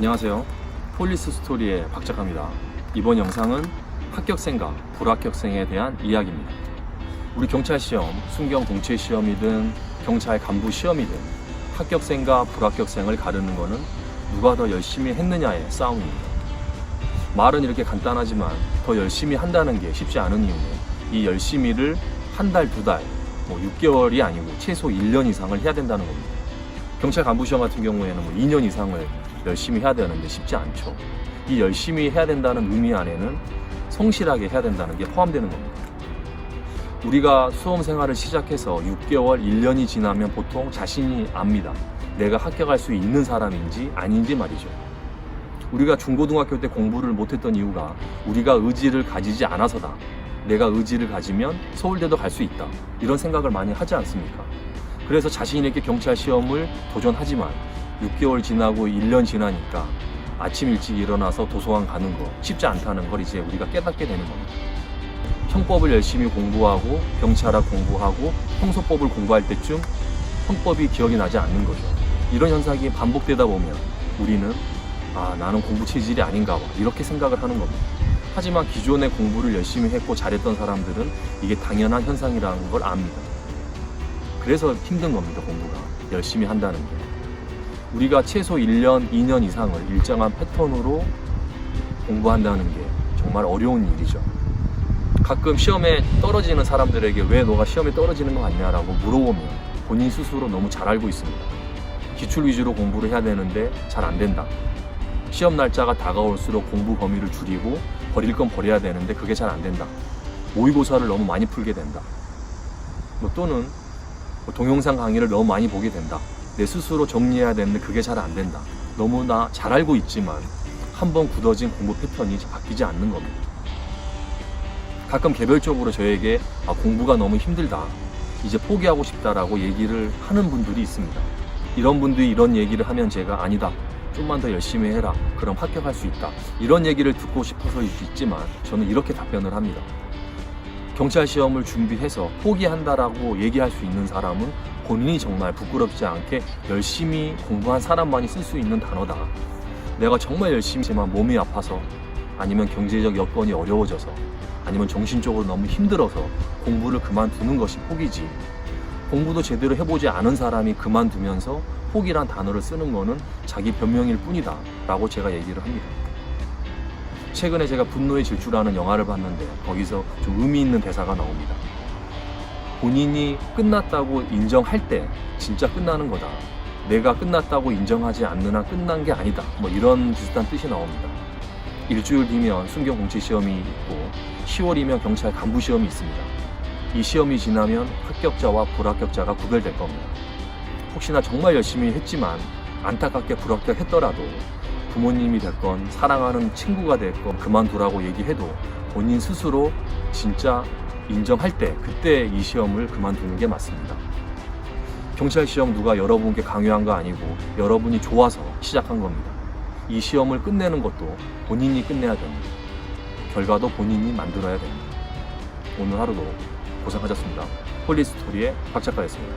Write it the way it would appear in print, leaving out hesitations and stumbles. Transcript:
안녕하세요. 폴리스 스토리의 박 작가입니다. 이번 영상은 합격생과 불합격생에 대한 이야기입니다. 우리 경찰 시험, 순경 공채 시험이든 경찰 간부 시험이든 합격생과 불합격생을 가르는 것은 누가 더 열심히 했느냐의 싸움입니다. 말은 이렇게 간단하지만 더 열심히 한다는 게 쉽지 않은 이유는 이 열심히를 한 달, 두 달, 6개월이 아니고 최소 1년 이상을 해야 된다는 겁니다. 경찰 간부 시험 같은 경우에는 2년 이상을 열심히 해야 되는데 쉽지 않죠. 이 열심히 해야 된다는 의미 안에는 성실하게 해야 된다는 게 포함되는 겁니다. 우리가 수험 생활을 시작해서 6개월, 1년이 지나면 보통 자신이 압니다. 내가 합격할 수 있는 사람인지 아닌지 말이죠. 우리가 중고등학교 때 공부를 못했던 이유가 우리가 의지를 가지지 않아서다. 내가 의지를 가지면 서울대도 갈 수 있다. 이런 생각을 많이 하지 않습니까? 그래서 자신 있게 경찰 시험을 도전하지만 6개월 지나고 1년 지나니까 아침 일찍 일어나서 도서관 가는 거 쉽지 않다는 걸 이제 우리가 깨닫게 되는 겁니다. 형법을 열심히 공부하고 경찰학 공부하고 형소법을 공부할 때쯤 형법이 기억이 나지 않는 거죠. 이런 현상이 반복되다 보면 우리는 나는 공부 체질이 아닌가 봐 이렇게 생각을 하는 겁니다. 하지만 기존에 공부를 열심히 했고 잘했던 사람들은 이게 당연한 현상이라는 걸 압니다. 그래서 힘든 겁니다. 공부가 열심히 한다는 게. 우리가 최소 1년, 2년 이상을 일정한 패턴으로 공부한다는 게 정말 어려운 일이죠. 가끔 시험에 떨어지는 사람들에게 왜 너가 시험에 떨어지는 거 같냐라고 물어보면 본인 스스로 너무 잘 알고 있습니다. 기출 위주로 공부를 해야 되는데 잘 안 된다. 시험 날짜가 다가올수록 공부 범위를 줄이고 버릴 건 버려야 되는데 그게 잘 안 된다. 모의고사를 너무 많이 풀게 된다. 또는 동영상 강의를 너무 많이 보게 된다. 내 스스로 정리해야 되는데 그게 잘 안 된다. 너무나 잘 알고 있지만 한번 굳어진 공부 패턴이 바뀌지 않는 겁니다. 가끔 개별적으로 저에게 공부가 너무 힘들다. 이제 포기하고 싶다라고 얘기를 하는 분들이 있습니다. 이런 분들이 이런 얘기를 하면 제가 아니다. 좀만 더 열심히 해라. 그럼 합격할 수 있다. 이런 얘기를 듣고 싶어서일 수 있지만 저는 이렇게 답변을 합니다. 경찰 시험을 준비해서 포기한다라고 얘기할 수 있는 사람은 본인이 정말 부끄럽지 않게 열심히 공부한 사람만이 쓸 수 있는 단어다. 내가 정말 열심히 했지만 몸이 아파서 아니면 경제적 여건이 어려워져서 아니면 정신적으로 너무 힘들어서 공부를 그만두는 것이 포기지. 공부도 제대로 해보지 않은 사람이 그만두면서 포기란 단어를 쓰는 거는 자기 변명일 뿐이다 라고 제가 얘기를 합니다. 최근에 제가 분노의 질주라는 영화를 봤는데 거기서 좀 의미 있는 대사가 나옵니다. 본인이 끝났다고 인정할 때 진짜 끝나는 거다. 내가 끝났다고 인정하지 않는 한 끝난 게 아니다. 이런 비슷한 뜻이 나옵니다. 일주일 뒤면 순경 공채 시험이 있고 10월이면 경찰 간부 시험이 있습니다. 이 시험이 지나면 합격자와 불합격자가 구별될 겁니다. 혹시나 정말 열심히 했지만 안타깝게 불합격했더라도 부모님이 됐건 사랑하는 친구가 됐건 그만두라고 얘기해도 본인 스스로 진짜 인정할 때 그때 이 시험을 그만두는 게 맞습니다. 경찰 시험 누가 여러분께 강요한 거 아니고 여러분이 좋아서 시작한 겁니다. 이 시험을 끝내는 것도 본인이 끝내야 됩니다. 결과도 본인이 만들어야 됩니다. 오늘 하루도 고생하셨습니다. 폴리스토리의 박 작가였습니다.